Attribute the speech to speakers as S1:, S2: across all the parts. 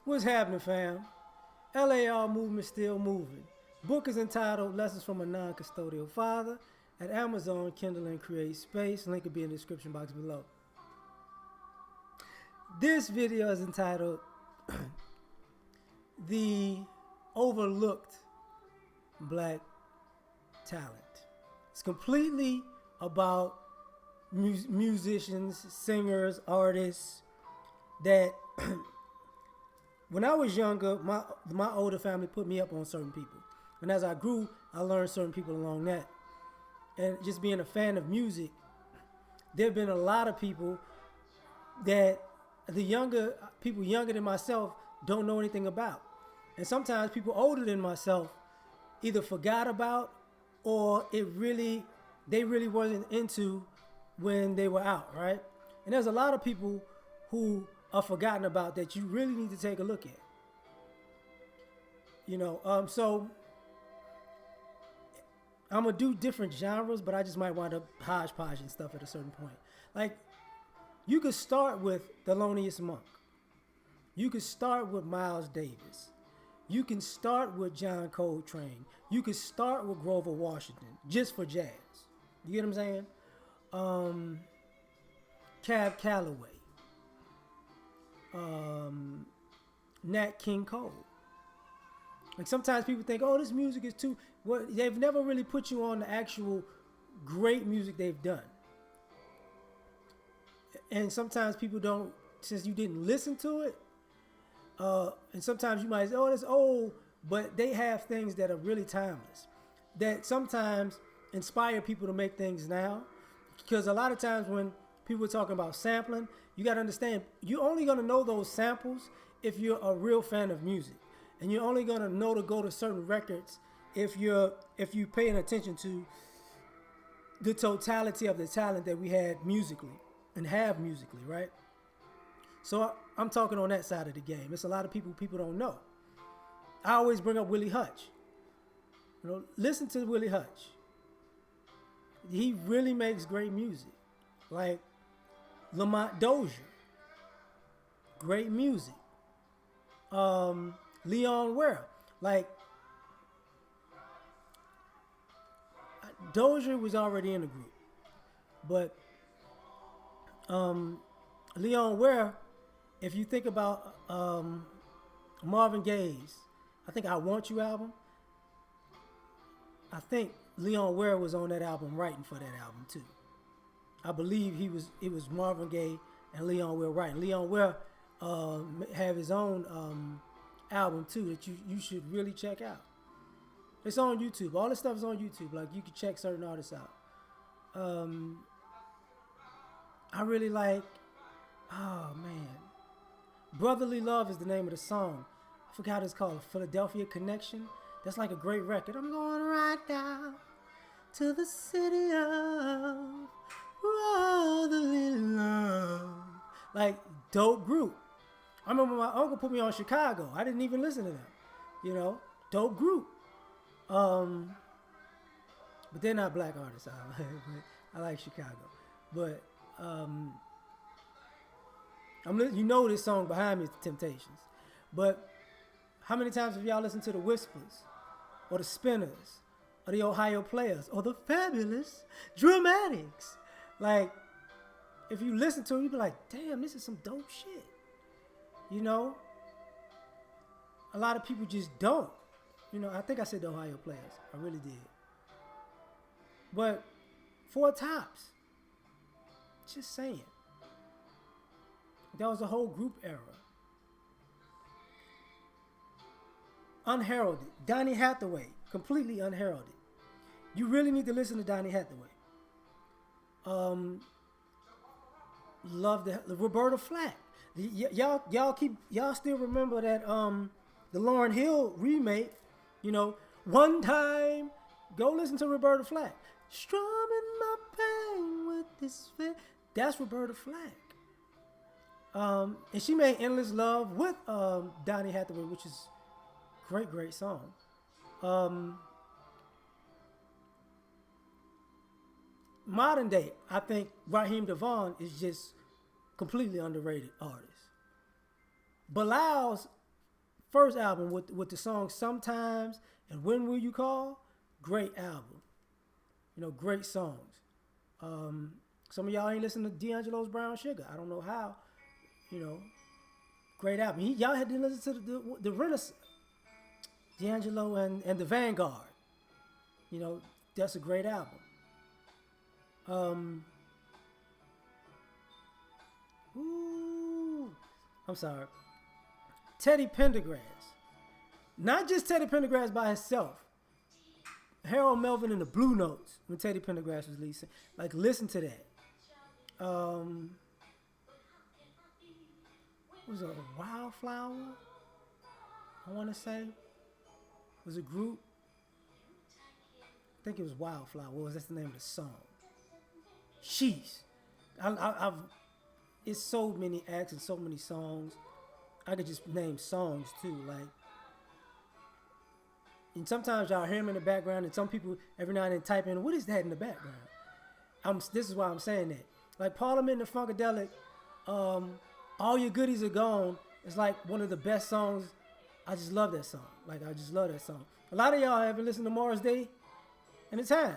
S1: What's happening, fam? L.A.R. movement still moving. Book is entitled Lessons from a Non-Custodial Father at Amazon, Kindle, and Create Space. Link will be in the description box below. This video is entitled The Overlooked Black Talent. It's completely about musicians, singers, artists that when I was younger, my older family put me up on certain people. And as I grew, I learned certain people along that. And just being a fan of music, there have been a lot of people that the younger people younger than myself don't know anything about. And sometimes people older than myself either forgot about or they really wasn't into when they were out, right? And there's a lot of people who are forgotten about that you really need to take a look at. So I'm gonna do different genres, but I just might wind up hodgepodging stuff at a certain point. Like, you could start with Thelonious Monk. You could start with Miles Davis. You can start with John Coltrane. You could start with Grover Washington, just for jazz. You get what I'm saying? Cab Calloway. Nat King Cole. Like, sometimes people think, oh, this music is too... Well, they've never really put you on the actual great music they've done. And sometimes people don't, since you didn't listen to it, and sometimes you might say, oh, that's old, but they have things that are really timeless, that sometimes inspire people to make things now. Because a lot of times when people are talking about sampling, you got to understand, you're only going to know those samples if you're a real fan of music. And you're only going to know to go to certain records if you're paying attention to the totality of the talent that we had musically and have musically, right? So I'm talking on that side of the game. It's a lot of people don't know. I always bring up Willie Hutch. Listen to Willie Hutch. He really makes great music. Like Lamont Dozier, great music. Leon Ware, like Dozier was already in the group, but Leon Ware, if you think about Marvin Gaye's, I think I Want You album, I think Leon Ware was on that album writing for that album too. I believe it was Marvin Gaye and Leon Ware writing. Leon Ware have his own album too that you should really check out. It's on YouTube. All this stuff is on YouTube. Like, you can check certain artists out. I really like, oh man, Brotherly Love is the name of the song. I forgot what it's called. Philadelphia Connection. That's like a great record. I'm going right now to the city of brotherly love. Like, dope group. I remember my uncle put me on Chicago. I didn't even listen to them. Dope group. But they're not black artists. I like Chicago. But this song behind me is The Temptations. But how many times have y'all listened to the Whispers or the Spinners or the Ohio Players or the Fabulous Dramatics? Like, if you listen to them, you be like, damn, this is some dope shit. A lot of people just don't. I think I said the Ohio Players. I really did. But Four Tops, just saying. That was a whole group era. Unheralded. Donny Hathaway, completely unheralded. You really need to listen to Donny Hathaway. Love the Roberta Flack. Y'all still remember that the Lauryn Hill remake? One time, go listen to Roberta Flack. Strumming my pain with this fit. That's Roberta Flack. And she made Endless Love with Donny Hathaway, which is great song. Modern day, I think Raheem DeVaughn is just completely underrated artist. Bilal's first album with the song Sometimes and When Will You Call, great album. Great songs. Some of y'all ain't listened to D'Angelo's Brown Sugar. I don't know how. You know, great album. Y'all had to listen to the Renaissance, D'Angelo and the Vanguard. That's a great album. I'm sorry. Teddy Pendergrass. Not just Teddy Pendergrass by himself. Harold Melvin and the Blue Notes when Teddy Pendergrass was leasing. Like, listen to that. Was it a Wildflower? I want to say. Was a group. I think it was Wildflower. What was that the name of the song? Sheesh. I've it's so many acts and so many songs. I could just name songs too. Like, and sometimes y'all hear them in the background, and some people every now and then type in, "What is that in the background?" This is why I'm saying that. Like Parliament and the Funkadelic, All Your Goodies Are Gone is like one of the best songs. I just love that song. Like, I just love that song. A lot of y'all haven't listened to Morris Day in a time.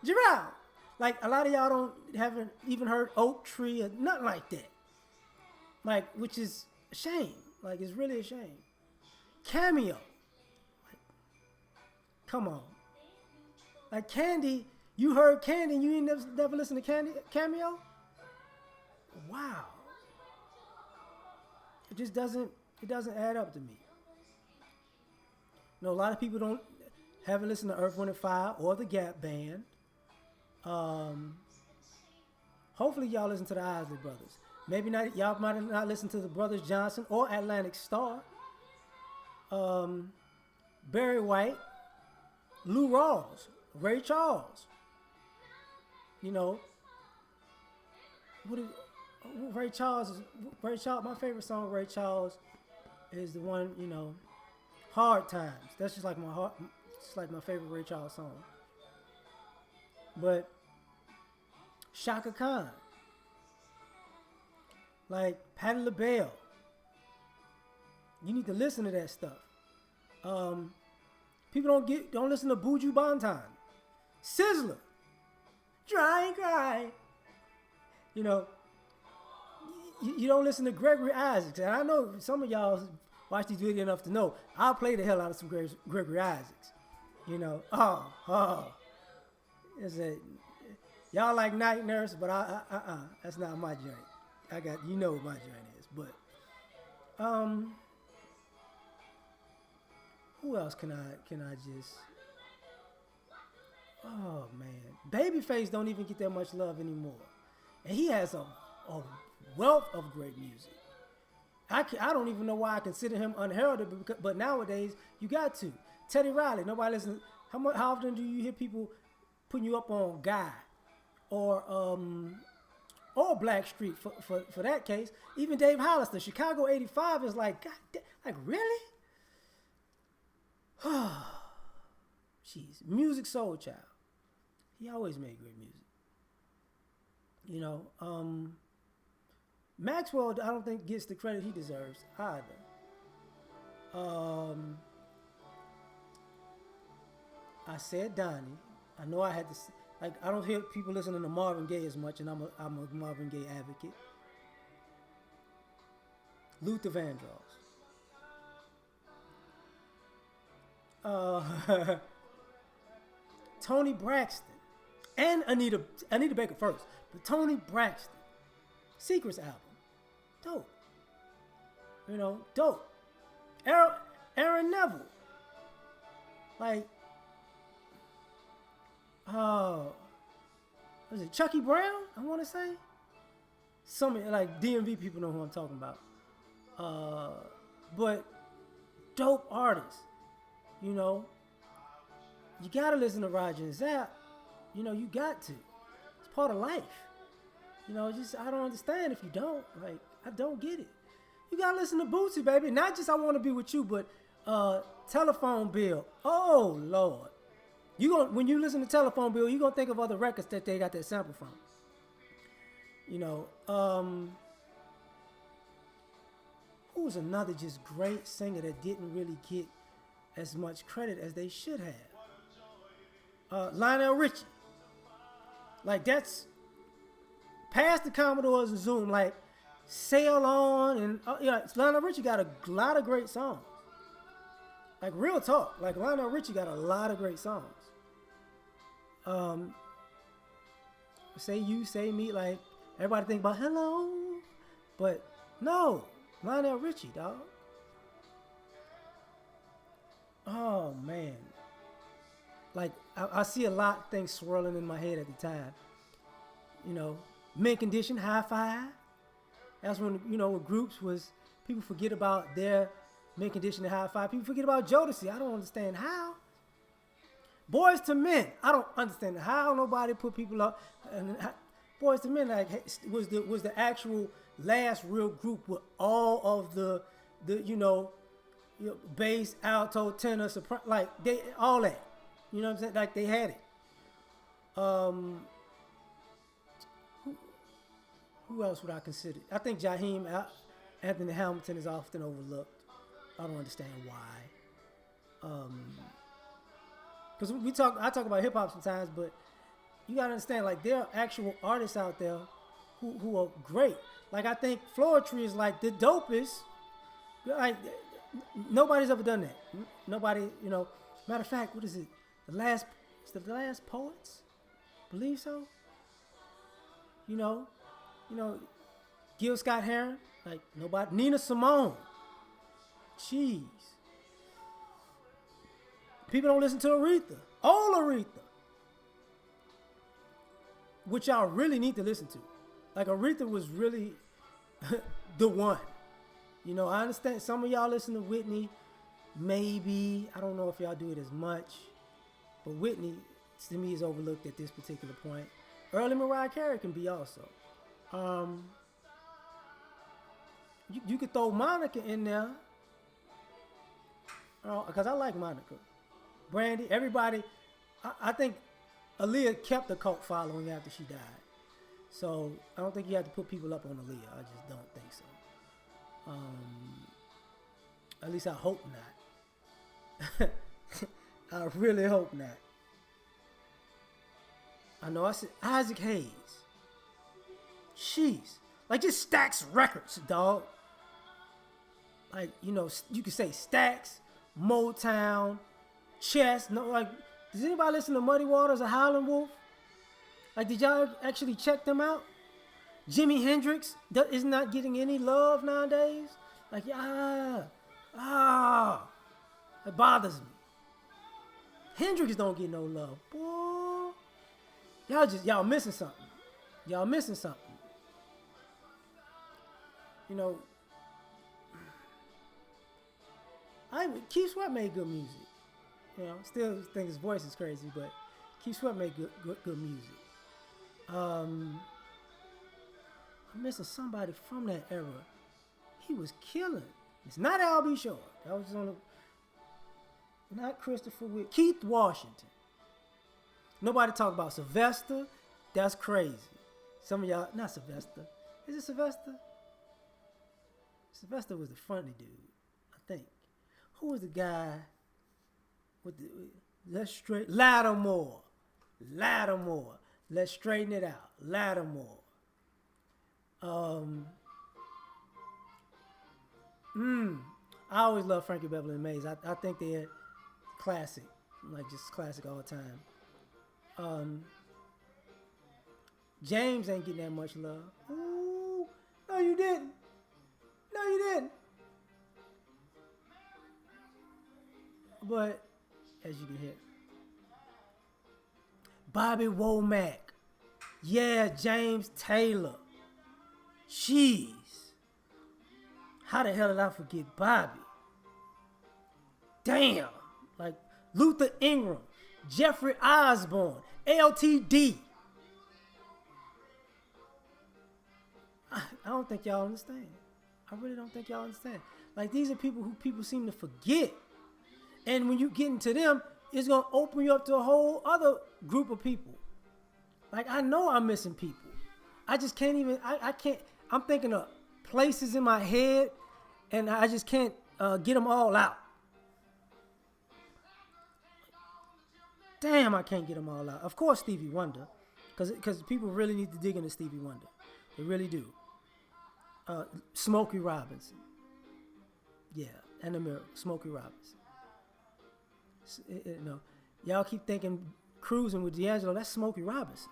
S1: Gerard. Like, a lot of y'all haven't even heard Oak Tree or nothing like that. Like, which is a shame. Like, it's really a shame. Cameo. Like, come on. Like, Candy, you heard Candy and you ain't never listened to Cameo? Wow. It just doesn't add up to me. A lot of people haven't listened to Earth, Wind & Fire or the Gap Band. Hopefully y'all listen to the Isley Brothers. Maybe not. Y'all might have not listened to the Brothers Johnson or Atlantic Starr. Barry White, Lou Rawls, Ray Charles. Ray Charles. My favorite song, Ray Charles, is the one. Hard Times. That's just like my favorite Ray Charles song. But Shaka Khan, like Patti LaBelle, you need to listen to that stuff. People don't listen to Buju Banton, Sizzler, Dry and Cry. You don't listen to Gregory Isaacs, and I know some of y'all watch these videos enough to know I'll play the hell out of some Gregory Isaacs. It's a, y'all like Night Nurse, but that's not my joint. What my joint is. But who else can I just? Oh man, Babyface don't even get that much love anymore, and he has a wealth of great music. I don't even know why I consider him unheralded, but nowadays you got to. Teddy Riley, nobody listens. How often do you hear people putting you up on Guy or Blackstreet for that case? Even Dave Hollister, Chicago '85 is like, God damn, like really? Jeez, Music Soul Child. He always made great music. Maxwell, I don't think gets the credit he deserves either. I said Donnie. I know I had to. I don't hear people listening to Marvin Gaye as much, and I'm a Marvin Gaye advocate. Luther Vandross. Tony Braxton. And Anita Baker first. But Tony Braxton. Secrets album. Dope. Dope. Aaron Neville. Like, was it Chucky Brown? I want to say. Some like DMV people know who I'm talking about. But dope artists. You gotta listen to Roger and Zapp. You got to. It's part of life. I don't understand if you don't. Like, I don't get it. You gotta listen to Bootsy, baby. Not just I Want to Be With You, but Telephone Bill. Oh Lord. When you listen to Telephone Bill, you're gonna think of other records that they got that sample from. Who's another just great singer that didn't really get as much credit as they should have? Lionel Richie. Like, that's past the Commodores and Zoom. Like, Sail On, and Lionel Richie got a lot of great songs. Like, real talk. Like, Lionel Richie got a lot of great songs. Say You, Say Me. Like, everybody think about Hello, but no, Lionel Richie, dog. Oh man, like I see a lot of things swirling in my head at the time. Mint Condition, High Five. That's when when groups was, people forget about their Mint Condition and High Five. People forget about Jodeci. I don't understand how. Boys to Men. I don't understand how nobody put people up. And Boys to Men was the actual last real group with all of the bass, alto, tenor, soprano, like they all that. You know what I'm saying? Like they had it. Who else would I consider? I think Jaheim Anthony Hamilton is often overlooked. I don't understand why. Because I talk about hip hop sometimes, but you gotta understand, like, there are actual artists out there who are great. Like, I think Floetry is like the dopest. Like, nobody's ever done that. Nobody, Matter of fact, what is it? The Last Poets? Believe so. Gil Scott-Heron, like nobody. Nina Simone. Jeez. People don't listen to Aretha. Old Aretha. Which y'all really need to listen to. Like, Aretha was really the one. I understand some of y'all listen to Whitney. Maybe. I don't know if y'all do it as much. But Whitney, to me, is overlooked at this particular point. Early Mariah Carey can be also. You could throw Monica in there. Because I like Monica. Brandy, everybody. I think Aaliyah kept the cult following after she died. So I don't think you have to put people up on Aaliyah. I just don't think so. At least I hope not. I really hope not. I know I said Isaac Hayes. Jeez. Like, just Stax Records, dog. Like, you could say Stax, Motown, Chess. No, like, does anybody listen to Muddy Waters or Howlin' Wolf? Like, did y'all actually check them out? Jimi Hendrix is not getting any love nowadays. Like, it bothers me. Hendrix don't get no love, boy. Y'all missing something. Y'all missing something. Keith Sweat made good music. Still think his voice is crazy, but Keith Sweat made good music. I'm missing somebody from that era. He was killing. It's not Al.B. Shore. That was not Christopher Witt. Keith Washington. Nobody talk about Sylvester. That's crazy. Some of y'all, not Sylvester. Is it Sylvester? Sylvester was the funny dude, I think. Who was the guy with the Lattimore. Let's straighten it out. Lattimore. I always love Frankie Beverly and Maze. I think they're classic. Like, just classic all the time. James ain't getting that much love. Ooh, no, you didn't. But, as you can hear, Bobby Womack. Yeah, James Taylor. Jeez. How the hell did I forget Bobby? Damn. Like, Luther Ingram, Jeffrey Osborne, LTD. I don't think y'all understand. I really don't think y'all understand. Like, these are people who people seem to forget. And when you get into them, it's going to open you up to a whole other group of people. Like, I know I'm missing people. I just can't even, I can't, I'm thinking of places in my head, and I just can't get them all out. Damn, I can't get them all out. Of course, Stevie Wonder, because people really need to dig into Stevie Wonder. They really do. Smokey Robinson. Yeah, and the Miracle. Smokey Robinson. No, y'all keep thinking Cruising with D'Angelo. That's Smokey Robinson.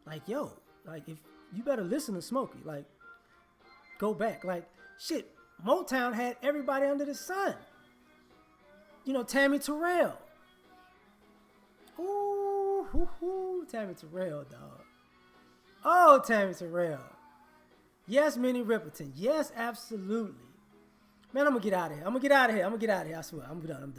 S1: Like, yo, like if you better listen to Smokey. Like, go back. Like, shit. Motown had everybody under the sun. You know, Tammy Terrell. Ooh, Tammy Terrell, dog. Oh, Tammy Terrell. Yes, Minnie Riperton. Yes, absolutely. Man, I'm gonna get out of here. I swear. I'm done.